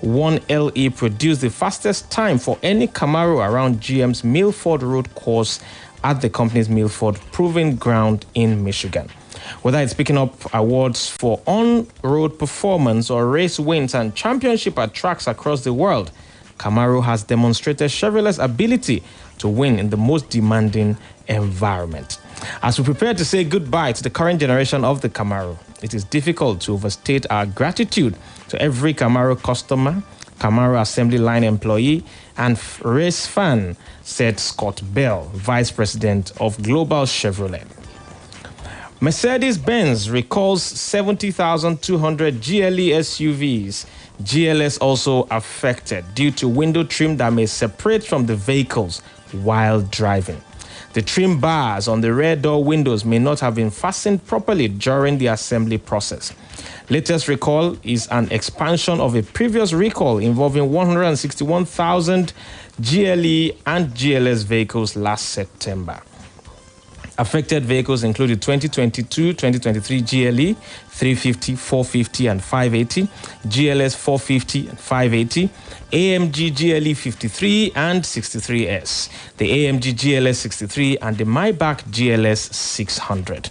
1LE produced the fastest time for any Camaro around GM's Milford Road course at the company's Milford Proving Ground in Michigan. Whether it's picking up awards for on-road performance or race wins and championship at tracks across the world, Camaro has demonstrated Chevrolet's ability to win in the most demanding environment. As we prepare to say goodbye to the current generation of the Camaro, it is difficult to overstate our gratitude to every Camaro customer, Camaro assembly line employee, and race fan, said Scott Bell, Vice President of Global Chevrolet. Mercedes-Benz recalls 70,200 GLE SUVs. GLS also affected due to window trim that may separate from the vehicles while driving. The trim bars on the rear door windows may not have been fastened properly during the assembly process. Latest recall is an expansion of a previous recall involving 161,000 GLE and GLS vehicles last September. Affected vehicles included 2022-2023 GLE 350, 450 and 580, GLS 450 and 580, AMG GLE 53 and 63S, the AMG GLS 63 and the Maybach GLS 600.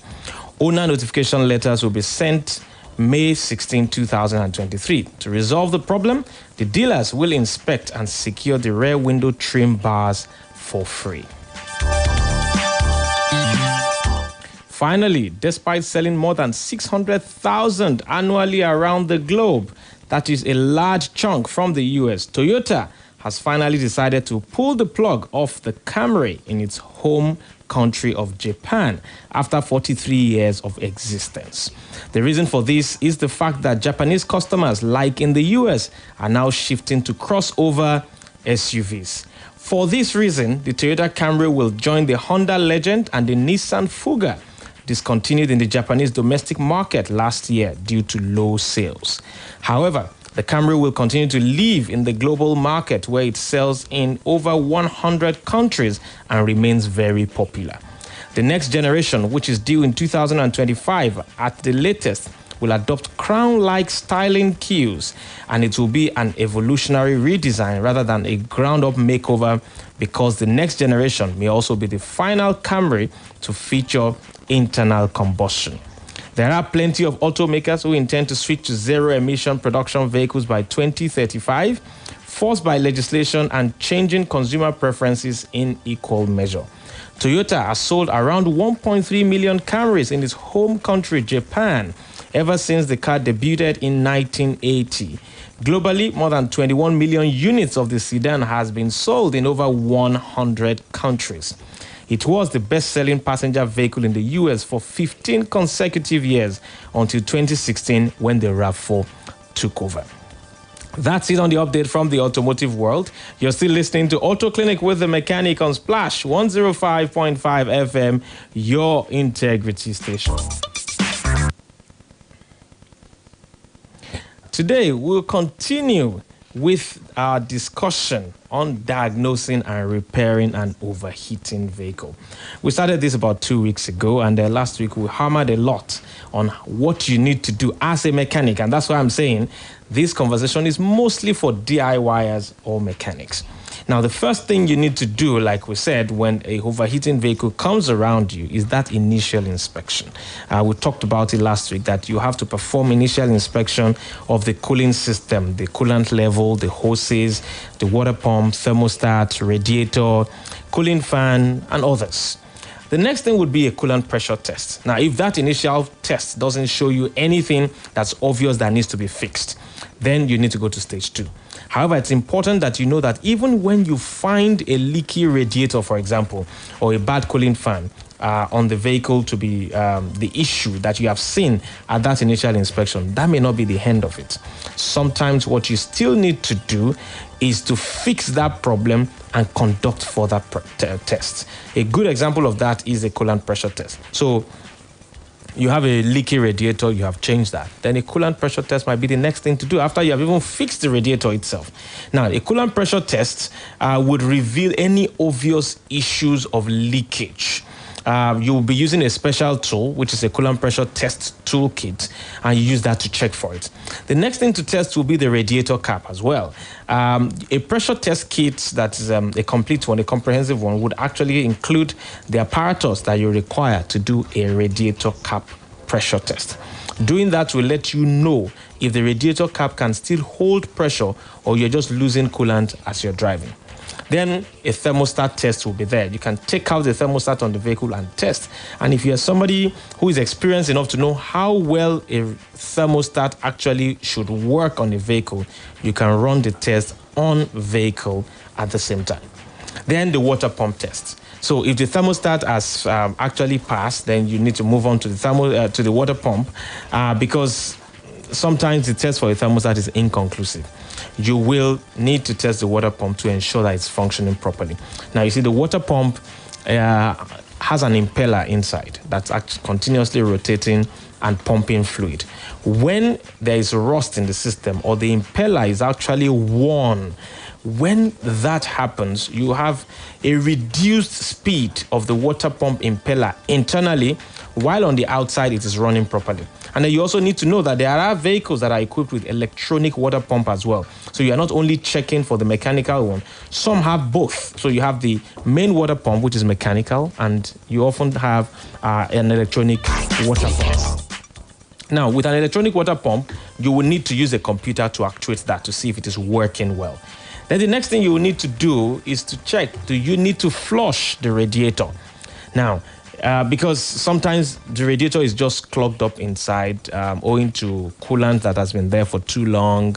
Owner notification letters will be sent May 16, 2023. To resolve the problem, the dealers will inspect and secure the rear window trim bars for free. Finally, despite selling more than 600,000 annually around the globe, that is a large chunk from the US, Toyota has finally decided to pull the plug off the Camry in its home country of Japan after 43 years of existence. The reason for this is the fact that Japanese customers, like in the US, are now shifting to crossover SUVs. For this reason, the Toyota Camry will join the Honda Legend and the Nissan Fuga, discontinued in the Japanese domestic market last year due to low sales. However, the Camry will continue to live in the global market where it sells in over 100 countries and remains very popular. The next generation, which is due in 2025 at the latest, will adopt crown-like styling cues, and it will be an evolutionary redesign rather than a ground-up makeover, because the next generation may also be the final Camry to feature internal combustion. There are plenty of automakers who intend to switch to zero-emission production vehicles by 2035, forced by legislation and changing consumer preferences in equal measure. Toyota has sold around 1.3 million Camrys in its home country, Japan, ever since the car debuted in 1980. Globally, more than 21 million units of the sedan has been sold in over 100 countries. It was the best-selling passenger vehicle in the US for 15 consecutive years until 2016 when the RAV4 took over. That's it on the update from the automotive world. You're still listening to Auto Clinic with the Mechanic on Splash 105.5 FM, your integrity station. Today, we'll continue with our discussion on diagnosing and repairing an overheating vehicle. We started this about 2 weeks ago, and last week we hammered a lot on what you need to do as a mechanic, and that's why I'm saying this conversation is mostly for DIYers or mechanics. Now, the first thing you need to do, like we said, when a overheating vehicle comes around you is that initial inspection. We talked about it last week, that you have to perform initial inspection of the cooling system, the coolant level, the hoses, the water pump, thermostat, radiator, cooling fan, and others. The next thing would be a coolant pressure test. Now, if that initial test doesn't show you anything that's obvious that needs to be fixed, then you need to go to stage 2. However, it's important that you know that even when you find a leaky radiator, for example, or a bad cooling fan on the vehicle to be the issue that you have seen at that initial inspection, that may not be the end of it. Sometimes what you still need to do is to fix that problem and conduct further tests. A good example of that is a coolant pressure test. So you have a leaky radiator, you have changed that. Then a coolant pressure test might be the next thing to do after you have even fixed the radiator itself. Now, a coolant pressure test would reveal any obvious issues of leakage. you will be using a special tool, which is a coolant pressure test toolkit, and you use that to check for it. The next thing to test will be the radiator cap as well. A pressure test kit that is a complete one, a comprehensive one, would actually include the apparatus that you require to do a radiator cap pressure test. Doing that will let you know if the radiator cap can still hold pressure or you're just losing coolant as you're driving. Then a thermostat test will be there. You can take out the thermostat on the vehicle and test. And if you're somebody who is experienced enough to know how well a thermostat actually should work on a vehicle, you can run the test on vehicle at the same time. Then the water pump test. So if the thermostat has actually passed, then you need to move on to the water pump because sometimes the test for a thermostat is inconclusive. You will need to test the water pump to ensure that it's functioning properly. Now, you see, the water pump has an impeller inside that's actually continuously rotating and pumping fluid. When there is rust in the system or the impeller is actually worn, when that happens, you have a reduced speed of the water pump impeller internally, while on the outside it is running properly. And then you also need to know that there are vehicles that are equipped with electronic water pump as well. So you are not only checking for the mechanical one, some have both. So you have the main water pump, which is mechanical, and you often have an electronic water pump. Now, with an electronic water pump, you will need to use a computer to actuate that to see if it is working well. Then the next thing you will need to do is to check, do you need to flush the radiator? Now, because sometimes the radiator is just clogged up inside owing to coolant that has been there for too long,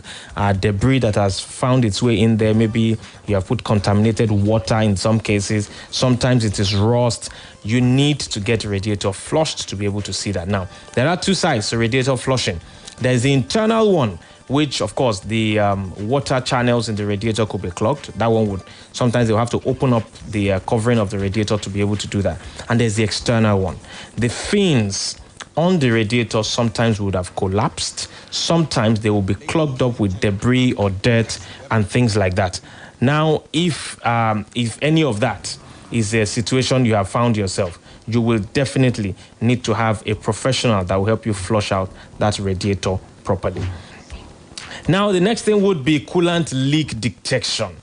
debris that has found its way in there. Maybe you have put contaminated water in some cases. Sometimes it is rust. You need to get the radiator flushed to be able to see that. Now, there are two sides to radiator flushing. There's the internal one, which, of course, the water channels in the radiator could be clogged. That one would, sometimes they'll have to open up the covering of the radiator to be able to do that. And there's the external one. The fins on the radiator sometimes would have collapsed. Sometimes they will be clogged up with debris or dirt and things like that. Now, if any of that is a situation you have found yourself, you will definitely need to have a professional that will help you flush out that radiator properly. Now, the next thing would be coolant leak detection.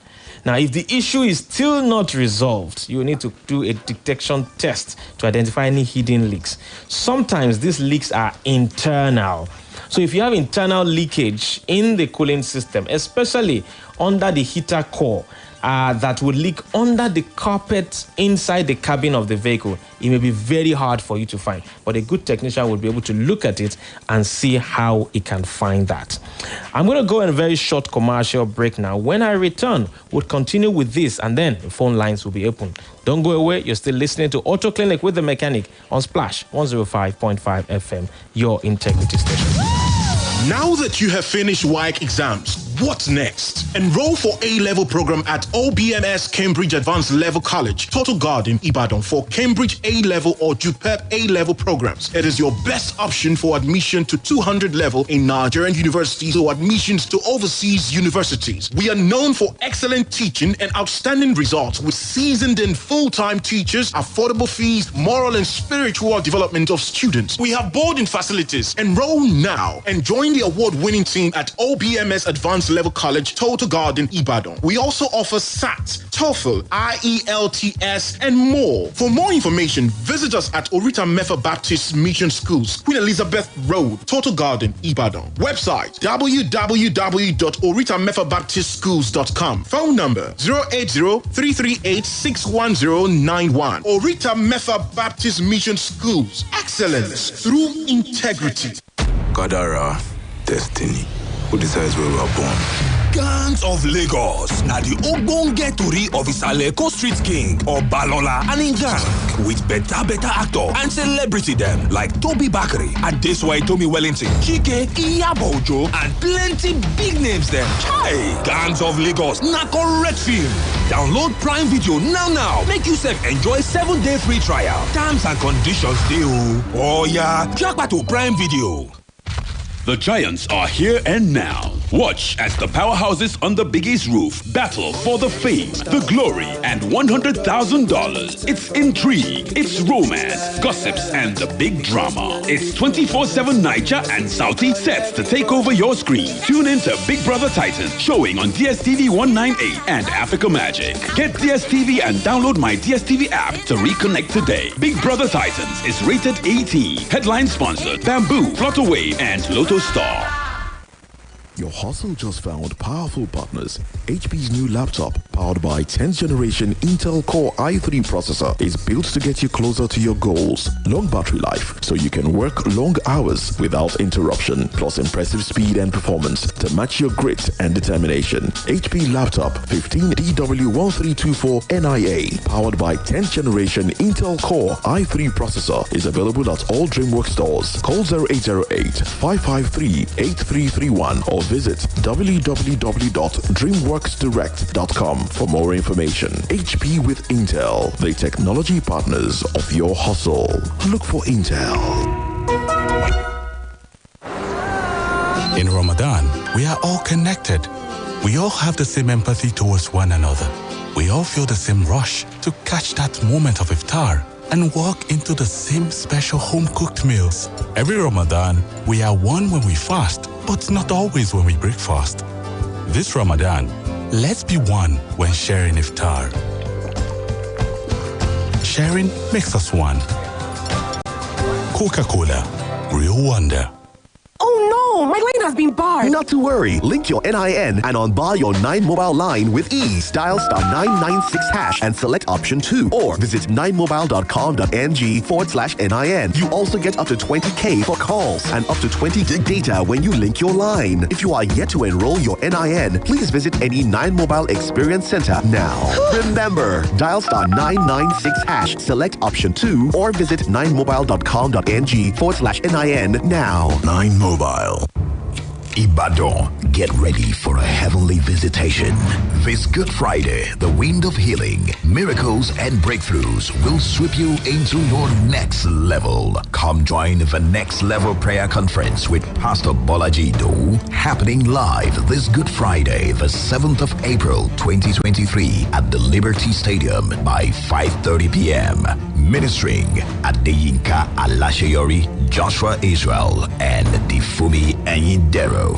Now, if the issue is still not resolved, you need to do a detection test to identify any hidden leaks. Sometimes these leaks are internal. So if you have internal leakage in the cooling system, especially under the heater core, that would leak under the carpet inside the cabin of the vehicle, it may be very hard for you to find. But a good technician would be able to look at it and see how he can find that. I'm going to go on a very short commercial break now. When I return, we'll continue with this, and then the phone lines will be open. Don't go away. You're still listening to Auto Clinic with the Mechanic on Splash 105.5 FM, your integrity station. Now that you have finished WAEC exams, what's next? Enroll for A-level program at OBMS Cambridge Advanced Level College, Total Garden, Ibadan for Cambridge A-level or JUPEP A-level programs. It is your best option for admission to 200 level in Nigerian universities or admissions to overseas universities. We are known for excellent teaching and outstanding results with seasoned and full-time teachers, affordable fees, moral and spiritual development of students. We have boarding facilities. Enroll now and join the award-winning team at OBMS Advanced Level College, Total Garden, Ibadan. We also offer SAT, TOEFL, IELTS, and more. For more information, visit us at Orita Mefa Baptist Mission Schools, Queen Elizabeth Road, Total Garden, Ibadan. Website, www.oritamefabaptistschools.com. Phone number, 080-338-61091. Orita Mefa Baptist Mission Schools. Excellence through integrity. Kadara, destiny. Who decides where we are born? Gangs of Lagos. Now the ogbonge tori of Isaleko Street King, Obalola and im gang with better actor and celebrity them like Toby Bakary, Adeswai Tomi Wellington, Chike, Iyabo Ojo, and plenty big names them. Hey, Gangs of Lagos, na correct film. Download Prime Video now. Make yourself enjoy 7-day free trial. Terms and conditions dey. Oh yeah, jackpot to Prime Video. The Giants are here and now. Watch as the powerhouses on the Biggie's roof battle for the fame, the glory, and $100,000. It's intrigue, it's romance, gossips, and the big drama. It's 24/7 Niger and Saudi sets to take over your screen. Tune in to Big Brother Titan, showing on DSTV 198 and Africa Magic. Get DSTV and download my DSTV app to reconnect today. Big Brother Titans is rated 18. Headline sponsored Bamboo, Flutterwave, and Loto Star. Your hustle just found powerful partners. HP's new laptop, powered by 10th generation Intel Core i3 processor, is built to get you closer to your goals. Long battery life, so you can work long hours without interruption, plus impressive speed and performance to match your grit and determination. HP Laptop 15DW1324NIA, powered by 10th generation Intel Core i3 processor, is available at all DreamWorks stores. Call 0808-553-8331 or visit www.dreamworksdirect.com for more information. HP with Intel, the technology partners of your hustle. Look for Intel. In Ramadan, we are all connected. We all have the same empathy towards one another. We all feel the same rush to catch that moment of iftar and walk into the same special home-cooked meals. Every Ramadan, we are one when we fast, but not always when we break fast. This Ramadan, let's be one when sharing iftar. Sharing makes us one. Coca-Cola, real wonder. Oh no, my line has been barred. Not to worry. Link your NIN and unbar your 9 mobile line with ease. Dial *996# and select option 2 or visit 9mobile.com.ng/NIN. You also get up to 20K for calls and up to 20 gig data when you link your line. If you are yet to enroll your NIN, please visit any 9 Mobile Experience Center now. Remember, dial *996#, select option 2 or visit 9mobile.com.ng/NIN now. 9 Mobile. Ibadan, get ready for a heavenly visitation. This Good Friday, the wind of healing, miracles, and breakthroughs will sweep you into your next level. Come join the Next Level Prayer Conference with Pastor Bolaji Do, happening live this Good Friday, the 7th of April, 2023 at the Liberty Stadium by 5:30 p.m. Ministering Adeyinka Alasheyori, Joshua Israel, and Difumi Enyidero.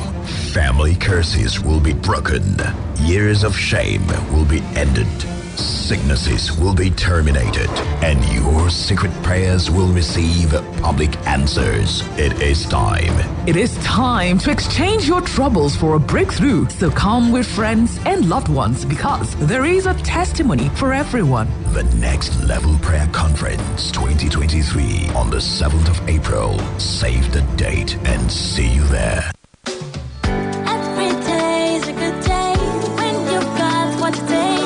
Family curses will be broken. Years of shame will be ended. Sicknesses will be terminated. And your secret prayers will receive public answers. It is time. It is time to exchange your troubles for a breakthrough. So come with friends and loved ones because there is a testimony for everyone. The Next Level Prayer Conference 2023 on the 7th of April. Save the date and see you there. Every day is a good day when you've got what it takes.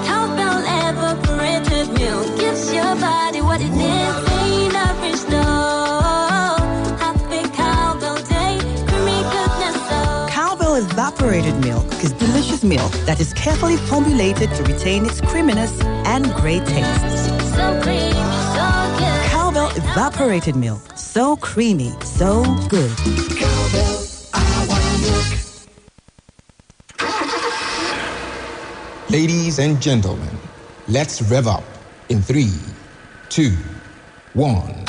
Cowbell evaporated milk gives your body what it needs. Ain't every snow. Happy Cowbell Day, creamy goodness so. Cowbell evaporated milk is delicious milk that is carefully formulated to retain its creaminess and great taste. So creamy, so good. Cowbell evaporated milk. So creamy, so good. Cowbell, I want milk. Ladies and gentlemen, let's rev up in 3, 2, 1.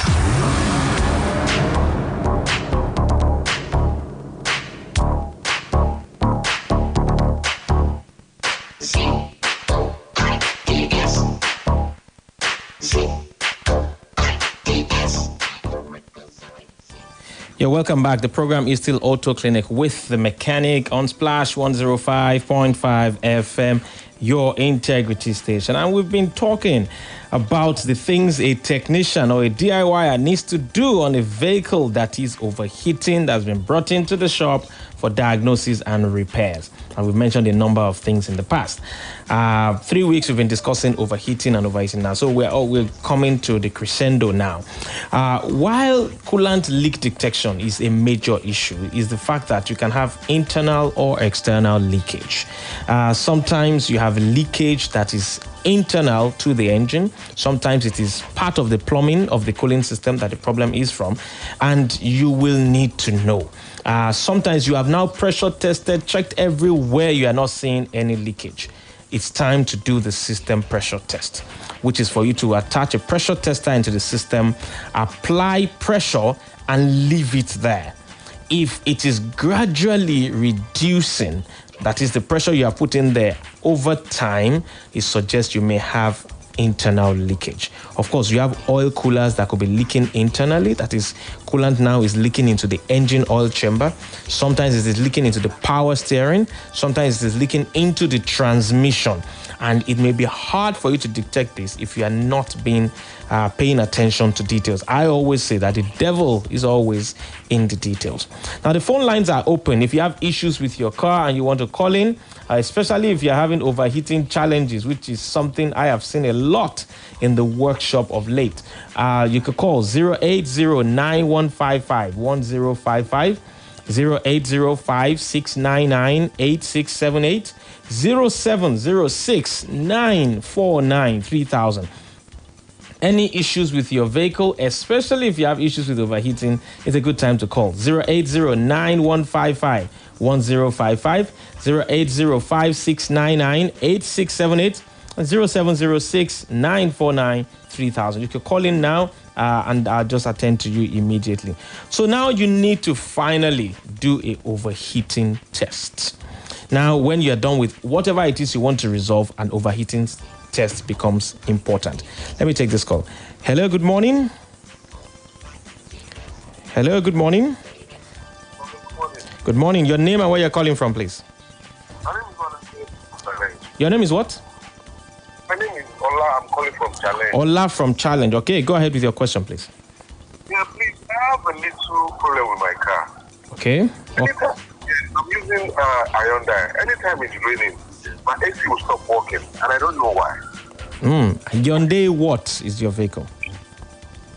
Yeah, welcome back. The program is still Auto Clinic with the mechanic on Splash 105.5 FM, your integrity station. And we've been talking about the things a technician or a DIYer needs to do on a vehicle that is overheating, that's been brought into the shop for diagnosis and repairs. And we've mentioned a number of things in the past. 3 weeks we've been discussing overheating and overheating now. So we're coming to the crescendo now. While coolant leak detection is a major issue, is the fact that you can have internal or external leakage. Sometimes you have leakage that is internal to the engine. Sometimes it is part of the plumbing of the cooling system that the problem is from, and you will need to know. Sometimes you have now pressure tested, checked everywhere, you are not seeing any leakage. It's time to do the system pressure test, which is for you to attach a pressure tester into the system, apply pressure, and leave it there. If it is gradually reducing, that is the pressure you have put in there over time, it suggests you may have internal leakage. Of course, you have oil coolers that could be leaking internally. That is, coolant now is leaking into the engine oil chamber. Sometimes it is leaking into the power steering. Sometimes it is leaking into the transmission. And it may be hard for you to detect this if you are not paying attention to details. I always say that the devil is always in the details. Now, the phone lines are open. If you have issues with your car and you want to call in, especially if you're having overheating challenges, which is something I have seen a lot in the workshop of late, you could call 08091551055, 0805-699-8678, 0706-949-3000. Any issues with your vehicle, especially if you have issues with overheating, it's a good time to call 08091551055, 0805-699-8678, and 0706-949-3000. You can call in now and I'll just attend to you immediately. So now you need to finally do a overheating test. Now, when you're done with whatever it is you want to resolve, an overheating test becomes important. Let me take this call. Hello, good morning. Hello, good morning. Good morning. Your name and where you're calling from, please. Your name is what? My name is Ola. I'm calling from Challenge. Ola from Challenge. Okay, go ahead with your question, please. Yeah, please. I have a little problem with my car. Okay. Anytime, I'm using Hyundai. Anytime it's raining, my AC will stop working, and I don't know why. Hyundai what is your vehicle?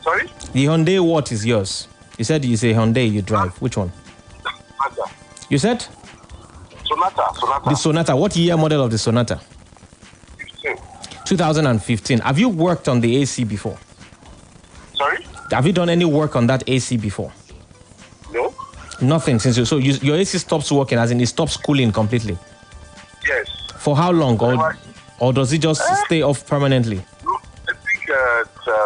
Sorry? The Hyundai what is yours? You said you say Hyundai you drive. Which one? Sonata. You said? Sonata. The Sonata. What year model of the Sonata? 2015. Have you worked on the AC before? Sorry? Have you done any work on that AC before? No. Nothing since your AC stops working, as in it stops cooling completely? Yes. For how long? Or does it just stay off permanently? I think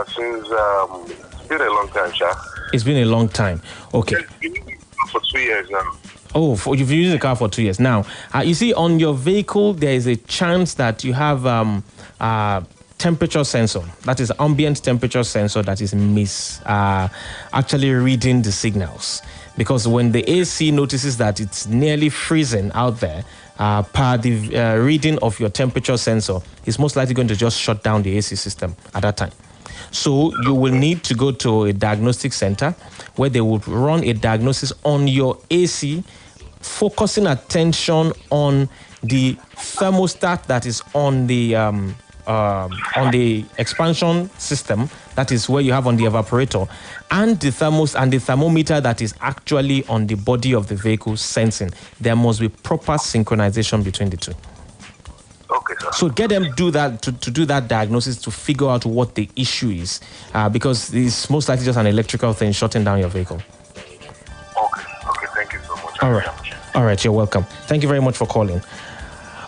since it's been a long time, Sha. It's been a long time. Okay. It's been for 2 years now. Oh, you've been using the car for 2 years. Now, you see, on your vehicle, there is a chance that you have temperature sensor. That is ambient temperature sensor that is actually reading the signals. Because when the AC notices that it's nearly freezing out there, per the reading of your temperature sensor, it's most likely going to just shut down the AC system at that time. So you will need to go to a diagnostic center where they will run a diagnosis on your AC, focusing attention on the thermostat that is on the expansion system, that is where you have on the evaporator, and the thermometer that is actually on the body of the vehicle sensing. There must be proper synchronization between the two. Okay, sir. So get them do that to do that diagnosis to figure out what the issue is, because it's most likely just an electrical thing shutting down your vehicle. Okay, thank you so much. All right, you're welcome. Thank you very much for calling.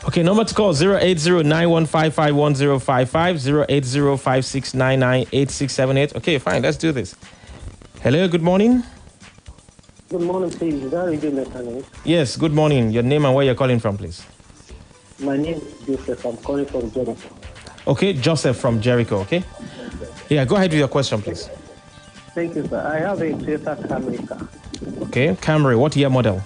Okay, number to call 08091551055, 08056998678. Okay, fine, let's do this. Hello, good morning. Good morning, please. Is that radio mechanic? Yes, good morning. Your name and where you're calling from, please. My name is Joseph. I'm calling from Jericho. Okay, Joseph from Jericho, okay? Yeah, go ahead with your question, please. Thank you, sir. I have a Toyota Camry car. Okay, Camry, what year model?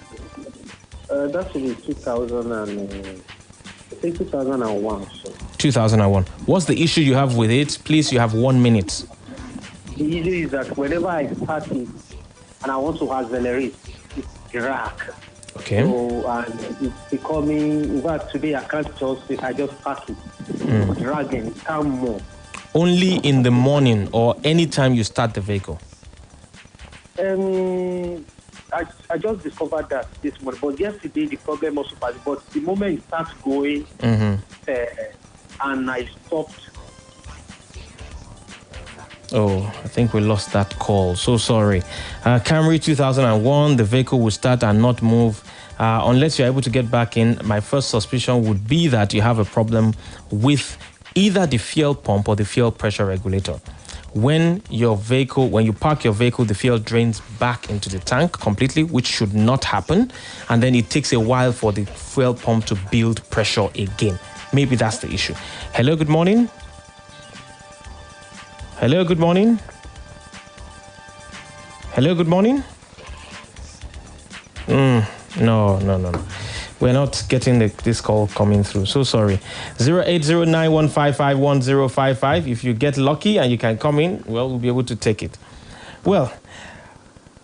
That should be 2001. So. 2001. What's the issue you have with it? Please, you have 1 minute. The issue is that whenever I start it and I want to accelerate, it's drag. Okay. So, and it's becoming, in fact, today I can't just, I just park it. It's dragging, it can't move. Only in the morning or any time you start the vehicle? I just discovered that this morning, but yesterday the problem also passed. But the moment it starts going, and I stopped. Oh, I think we lost that call. So sorry. Camry 2001, the vehicle will start and not move. Unless you're able to get back in, my first suspicion would be that you have a problem with either the fuel pump or the fuel pressure regulator. When you park your vehicle, the fuel drains back into the tank completely, which should not happen. And then it takes a while for the fuel pump to build pressure again. Maybe that's the issue. Hello, good morning. Hello, good morning. Hello, good morning. No. We're not getting this call coming through. So sorry. 08091551055. If you get lucky and you can come in, well, we'll be able to take it. Well,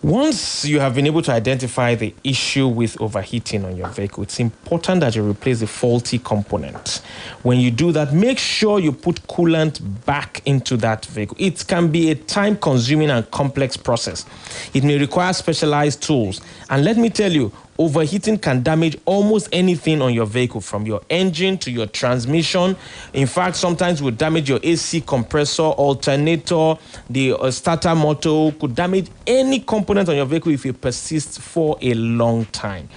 once you have been able to identify the issue with overheating on your vehicle, it's important that you replace the faulty component. When you do that, make sure you put coolant back into that vehicle. It can be a time-consuming and complex process. It may require specialized tools. And let me tell you, overheating can damage almost anything on your vehicle, from your engine to your transmission. In fact, sometimes it will damage your AC compressor, alternator, the starter motor, could damage any component on your vehicle if it persists for a long time.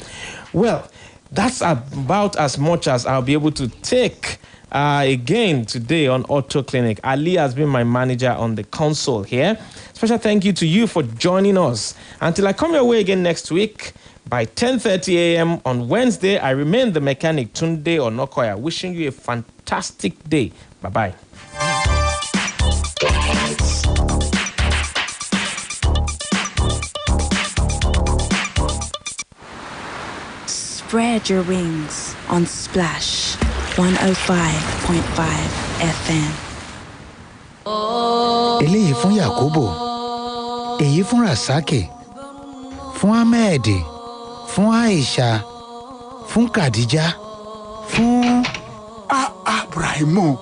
Well, that's about as much as I'll be able to take again today on Auto Clinic. Ali has been my manager on the console here. Special thank you to you for joining us. Until I come your way again next week, by 10:30 a.m. on Wednesday, I remain the mechanic Tunde Onakoya, wishing you a fantastic day. Bye-bye. Spread your wings on Splash 105.5 FM. Eléyìí fún Yakubu, èyí fún Rasaki, fún Ahmed, fún Aisha, fún Khadija, fún. Brahimo,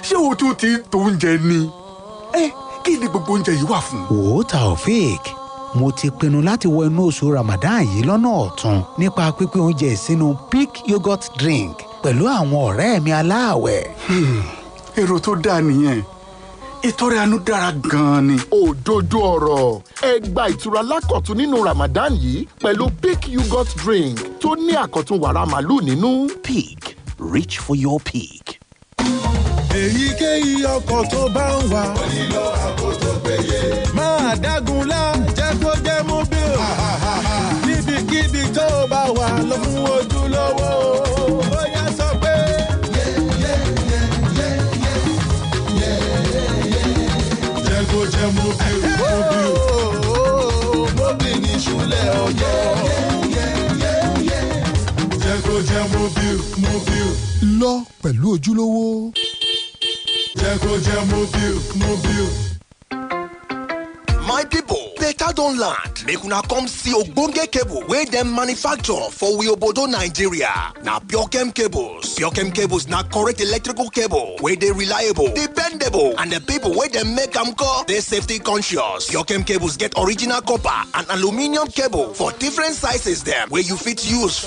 ṣé o tún ti tó oúnjẹ ni? Kí ni gbogbo oúnjẹ yìí wà fún? Wò ó Taofeek, mo ti pinnu láti wọ inú oṣù Ramadan yìí lọ́nà ọ̀tun nípa pípín oúnjẹ sínú Peak Yogurt Drink pẹ̀lú àwọn ọ̀rẹ́ mi aláàwẹ̀. Èrò tó dáa nìyẹn. Ìtọrẹ àánú dára gan-an ni. Òdodo ọ̀rọ̀, ẹ gba ìtura lákọ̀tun nínú Ramadan yìí pẹ̀lú Peak Yogurt Drink tó ní àkọ̀tun wàrà màlúù nínú. Peak, reach for your peak. Èyíkéyìí ọkọ̀ tó bá ń wà. Ó nílò ààbò tó péye. Máa dágunlá jẹ́ kó jẹ́ mobile. Níbikíbi tó bá wà lọ fún ojúlówó. Ó yá sọ pé. Jẹ́ kó jẹ́ mobile. Mobile ní ìṣúlẹ̀ ọjọ́. Jẹ́ kó jẹ́ mobile. Lọ pẹ̀lú ojúlówó. My people, better don land. Make una come see ogbonge cable wey dem manufacture for Obodo, Nigeria. Na Pure Cables. Pure Cables na correct electrical cable wey dey reliable, dependable, and the people wey dem make am call dey safety conscious. Pure Cables get original copper and aluminium cable for different sizes dem wey you fit use